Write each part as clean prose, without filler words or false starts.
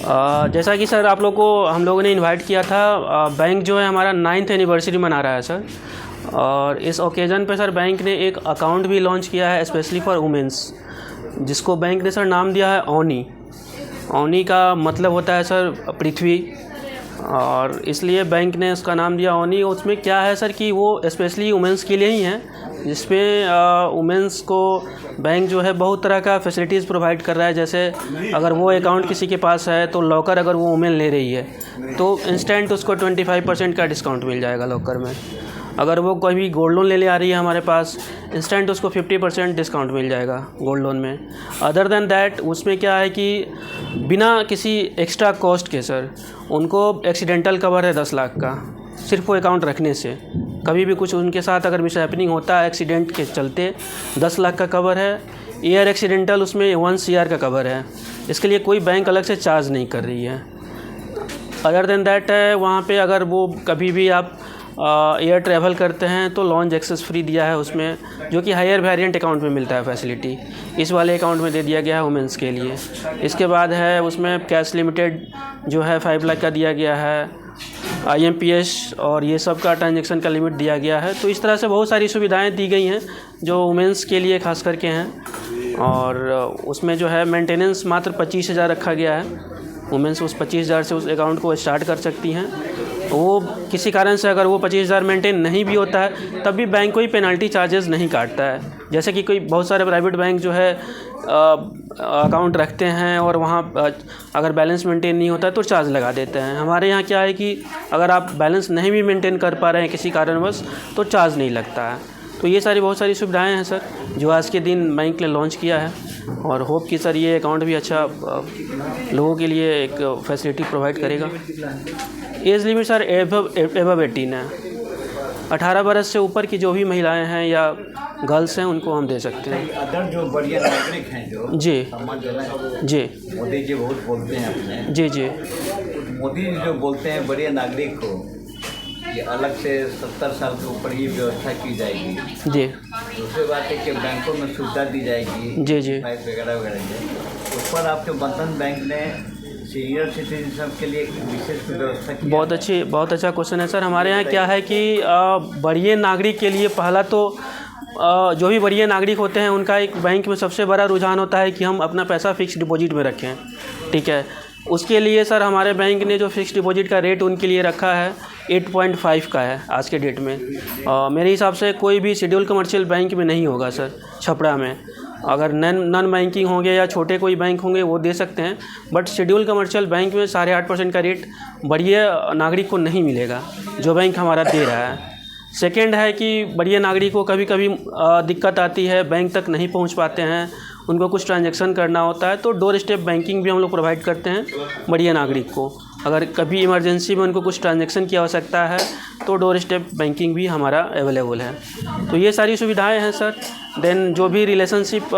जैसा कि सर आप लोग को हम लोगों ने इनवाइट किया था, बैंक जो है हमारा 9th एनिवर्सरी मना रहा है सर। और इस ओकेज़न पे सर बैंक ने एक अकाउंट भी लॉन्च किया है स्पेशली फॉर वुमेंस, जिसको बैंक ने सर नाम दिया है ओनी। ओनी का मतलब होता है सर पृथ्वी, और इसलिए बैंक ने उसका नाम दिया ओनी। उसमें क्या है सर कि वो स्पेशली वुमेंस के लिए ही है, जिसमें वुमेंस को बैंक जो है बहुत तरह का फैसिलिटीज़ प्रोवाइड कर रहा है। जैसे अगर वो अकाउंट किसी के पास है तो लॉकर अगर वो वुमेन ले रही है तो इंस्टेंट उसको 25% का डिस्काउंट मिल जाएगा लॉकर में। अगर वो कोई गोल्ड लोन ले आ रही है हमारे पास, इंस्टेंट उसको 50% डिस्काउंट मिल जाएगा गोल्ड लोन में। अदर देन दैट उसमें क्या है कि बिना किसी एक्स्ट्रा कॉस्ट के सर उनको एक्सीडेंटल कवर है 10 लाख का, सिर्फ वो अकाउंट रखने से। कभी भी कुछ उनके साथ अगर मिस हैपनिंग होता है एक्सीडेंट के चलते, 10 लाख का कवर है। एयर एक्सीडेंटल उसमें 1 CR का कवर है। इसके लिए कोई बैंक अलग से चार्ज नहीं कर रही है। अदर देन दैट है वहाँ पे अगर वो कभी भी आप एयर ट्रैवल करते हैं तो लॉन्च एक्सेस फ्री दिया है उसमें, जो कि हायर वेरिएंट अकाउंट में मिलता है फैसिलिटी। इस वाले अकाउंट में दे दिया गया है वुमेंस के लिए। इसके बाद है उसमें कैश लिमिटेड जो है 5 लाख का दिया गया है, IMPS और ये सब का ट्रांजैक्शन का लिमिट दिया गया है। तो इस तरह से बहुत सारी सुविधाएं दी गई हैं जो वुमेंस के लिए खास करके हैं। और उसमें जो है मेंटेनेंस मात्र 25,000 रखा गया है। वुमेंस उस 25,000 से उस अकाउंट को स्टार्ट कर सकती हैं। वो किसी कारण से अगर वो 25,000 मेंटेन नहीं भी होता है तब भी बैंक कोई पेनल्टी चार्जेस नहीं काटता है। जैसे कि कोई बहुत सारे प्राइवेट बैंक जो है अकाउंट रखते हैं और वहाँ अगर बैलेंस मेंटेन नहीं होता है तो चार्ज लगा देते हैं। हमारे यहाँ क्या है कि अगर आप बैलेंस नहीं भी मेंटेन कर पा रहे हैं किसी कारणवश तो चार्ज नहीं लगता है। तो ये सारी बहुत सारी सुविधाएं हैं सर जो आज के दिन बैंक ने लॉन्च किया है, और होप कि सर ये अकाउंट भी अच्छा लोगों के लिए एक फैसिलिटी प्रोवाइड करेगा। एज लिमिट सर एबव 18 है। 18 बरस से ऊपर की जो भी महिलाएं हैं या गर्ल्स हैं उनको हम दे सकते हैं। अदर जो बढ़िया नागरिक हैं जो जी जी मोदी जी बहुत बोलते हैं अपने, जी जी मोदी जी जो बोलते हैं बढ़िया नागरिक को ये अलग से 70 साल के ऊपर ही व्यवस्था की जाएगी। जी दूसरी बात है कि बैंकों में सुविधा दी जाएगी जी जी वगैरह वगैरह। उस पर आपके बंधन बैंक ने सीनियर सिटीजन के लिए विशेष व्यवस्था की। बहुत अच्छा क्वेश्चन है सर। हमारे यहाँ क्या है कि वरीय नागरिक के लिए पहला तो जो भी वरीय नागरिक होते हैं उनका एक बैंक में सबसे बड़ा रुझान होता है कि हम अपना पैसा फिक्स डिपॉजिट में रखें, ठीक है। उसके लिए सर हमारे बैंक ने जो फिक्स डिपॉजिट का रेट उनके लिए रखा है 8.5 का है आज के डेट में। मेरे हिसाब से कोई भी शेड्यूल कमर्शियल बैंक में नहीं होगा सर छपरा में। अगर नॉन बैंकिंग होंगे या छोटे कोई बैंक होंगे वो दे सकते हैं, बट शेड्यूल कमर्शियल बैंक में 8.5% का रेट वरीय नागरिक को नहीं मिलेगा जो बैंक हमारा दे रहा है। सेकेंड है कि वरीय नागरिक को कभी कभी दिक्कत आती है, बैंक तक नहीं पहुंच पाते हैं, उनको कुछ ट्रांजैक्शन करना होता है तो डोर स्टेप बैंकिंग भी हम लोग प्रोवाइड करते हैं वरीय नागरिक को। अगर कभी इमरजेंसी में उनको कुछ ट्रांजैक्शन की आवश्यकता है तो डोर स्टेप बैंकिंग भी हमारा अवेलेबल है। तो ये सारी सुविधाएं हैं सर। देन जो भी रिलेशनशिप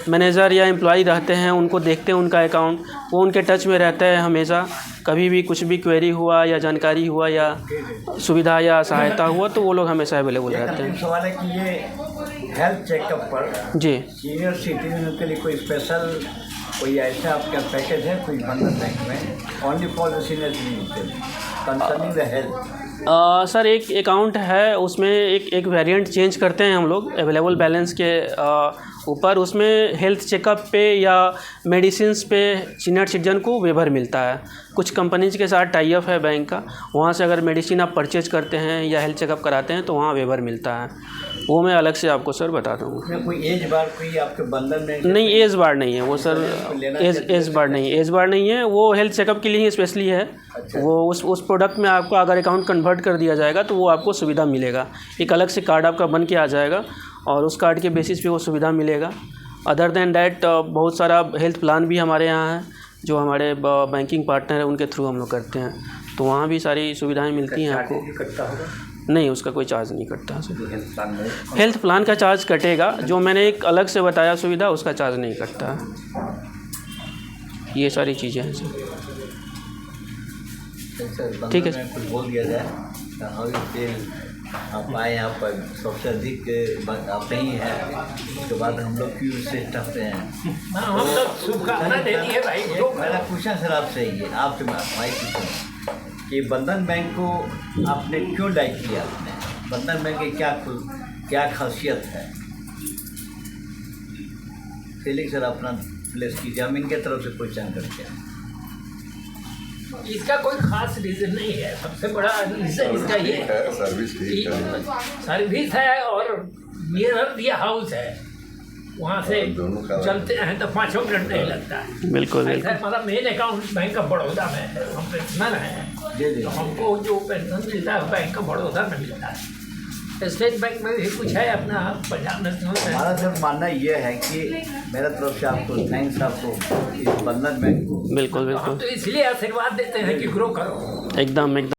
मैनेजर या एम्प्लॉय रहते हैं उनको देखते हैं उनका अकाउंट, वो उनके टच में रहते हैं हमेशा। कभी भी कुछ भी क्वेरी हुआ या जानकारी हुआ या सुविधा या सहायता हुआ तो वो लोग हमेशा अवेलेबल रहते हैं। सवाल है कि ये हेल्थ चेकअप पर जी सीनियर सिटीजन के लिए कोई स्पेशल कोई ऐसा आपका पैकेज है कोई बंधन बैंक में only for the senior citizen concerning the health? Sir एक अकाउंट है उसमें एक वेरिएंट चेंज करते हैं हम लोग अवेलेबल बैलेंस के ऊपर। उसमें हेल्थ चेकअप पे या मेडिसिन्स पे सीनियर सिटीजन को वेवर मिलता है। कुछ कंपनीज के साथ टाई अप है बैंक का, वहाँ से अगर मेडिसिन आप परचेज करते हैं या हेल्थ चेकअप कराते हैं तो वहाँ वेवर मिलता है। वो मैं अलग से आपको सर बता दूँगा। कोई एज बार कोई आपके बंधन में नहीं, एज बार नहीं है वो सर, एज बार नहीं है वो हेल्थ चेकअप के लिए ही स्पेशली है। अच्छा। वो उस प्रोडक्ट में आपको अगर अकाउंट कन्वर्ट कर दिया जाएगा तो वो आपको सुविधा मिलेगा। एक अलग से कार्ड आपका बन के आ जाएगा और उस कार्ड के बेसिस पे वो सुविधा मिलेगा। अदर देन डैट बहुत सारा हेल्थ प्लान भी हमारे यहाँ है जो हमारे बैंकिंग पार्टनर है उनके थ्रू हम लोग करते हैं, तो वहाँ भी सारी सुविधाएँ मिलती हैं आपको। नहीं, उसका कोई चार्ज नहीं कटता सर। हेल्थ प्लान का चार्ज कटेगा, जो मैंने एक अलग से बताया सुविधा उसका चार्ज नहीं कटता। ये सारी चीज़ें हैं सर। ठीक है कुछ बोल दिया जाए आप आए यहाँ पर सबसे अधिक आप ही हैं, उसके बाद हम लोग क्यों से टपते हैं। हम लोग शुभकामना देती है भाई तो मेरा क्वेश्चन सर आपसे ही है, आपसे भाई क्वेश्चन कि बंधन बैंक को आपने क्यों लाइक किया आपने, बंधन बैंक की क्या खासियत है। चलिए सर अपना प्लेस कीजिए, हम इनके तरफ से क्वेश्चन करते हैं। इसका कोई खास रीज़न नहीं है, सबसे बड़ा रीज़न इसका ये है सर्विस ठीक है, सर्विस है और नियर दिया हाउस है, वहाँ से दोनों का चलते हैं तो 5 मिनट नहीं लगता है। बिल्कुल ऐसा हमारा main account bank of Baroda में है, हम पेंशनर हैं जी जी तो हमको जो पेंशन मिलता है बैंक ऑफ बड़ौदा में मिलता है। स्टेट बैंक में भी कुछ है अपना, पंजाब नेशनल हमारा बैंक। सर मानना ये है कि मेरा तरफ से आपको थैंक्स, आपको इस बंधन बैंक को बिल्कुल हम बिल्कुल तो इसलिए आशीर्वाद देते हैं कि ग्रो करो। एकदम एकदम।